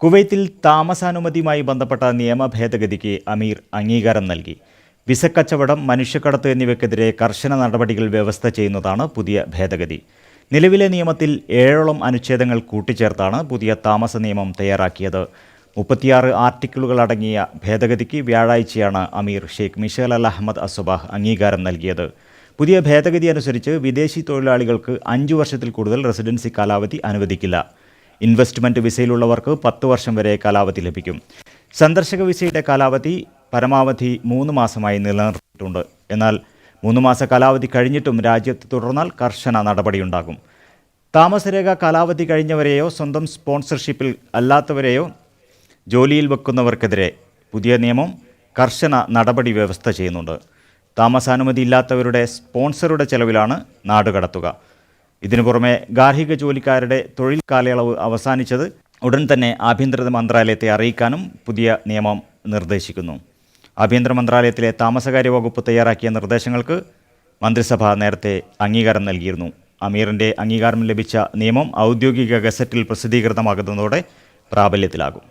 കുവൈത്തിൽ താമസാനുമതിയുമായി ബന്ധപ്പെട്ട നിയമ ഭേദഗതിക്ക് അമീർ അംഗീകാരം നൽകി. വിസക്കച്ചവടം, മനുഷ്യക്കടത്ത് എന്നിവയ്ക്കെതിരെ കർശന നടപടികൾ വ്യവസ്ഥ ചെയ്യുന്നതാണ് പുതിയ ഭേദഗതി. നിലവിലെ നിയമത്തിൽ 7ഓളം അനുച്ഛേദങ്ങൾ കൂട്ടിച്ചേർത്താണ് പുതിയ താമസ നിയമം തയ്യാറാക്കിയത്. 36 ആർട്ടിക്കിളുകൾ അടങ്ങിയ ഭേദഗതിക്ക് വ്യാഴാഴ്ചയാണ് അമീർ ഷെയ്ഖ് മിഷേൽ അൽ അഹമ്മദ് അസ്സബാഹ് അംഗീകാരം നൽകിയത്. പുതിയ ഭേദഗതി അനുസരിച്ച് വിദേശി തൊഴിലാളികൾക്ക് 5 വർഷത്തിൽ കൂടുതൽ റെസിഡൻസി കാലാവധി അനുവദിക്കില്ല. ഇൻവെസ്റ്റ്മെൻറ്റ് വിസയിലുള്ളവർക്ക് 10 വർഷം വരെ കാലാവധി ലഭിക്കും. സന്ദർശക വിസയുടെ കാലാവധി പരമാവധി 3 മാസമായി നിലനിർത്തിയിട്ടുണ്ട്. എന്നാൽ 3 മാസ കാലാവധി കഴിഞ്ഞിട്ടും രാജ്യത്ത് തുടർന്നാൽ കർശന നടപടിയുണ്ടാകും. താമസരേഖ കാലാവധി കഴിഞ്ഞവരെയോ സ്വന്തം സ്പോൺസർഷിപ്പിൽ അല്ലാത്തവരെയോ ജോലിയിൽ വെക്കുന്നവർക്കെതിരെ പുതിയ നിയമം കർശന നടപടി വ്യവസ്ഥ ചെയ്യുന്നുണ്ട്. താമസാനുമതി ഇല്ലാത്തവരുടെ സ്പോൺസറുടെ ചെലവിലാണ് നാടുകടത്തുക. ഇതിനു പുറമെ ഗാർഹിക ജോലിക്കാരുടെ തൊഴിൽ കാലയളവ് അവസാനിച്ചത് ഉടൻ തന്നെ ആഭ്യന്തര മന്ത്രാലയത്തെ അറിയിക്കാനും പുതിയ നിയമം നിർദ്ദേശിക്കുന്നു. ആഭ്യന്തര മന്ത്രാലയത്തിലെ താമസകാര്യ വകുപ്പ് തയ്യാറാക്കിയ നിർദ്ദേശങ്ങൾക്ക് മന്ത്രിസഭ നേരത്തെ അംഗീകാരം നൽകിയിരുന്നു. അമീറിൻ്റെ അംഗീകാരം ലഭിച്ച നിയമം ഔദ്യോഗിക ഗസറ്റിൽ പ്രസിദ്ധീകൃതമാകുന്നതോടെ പ്രാബല്യത്തിലാകും.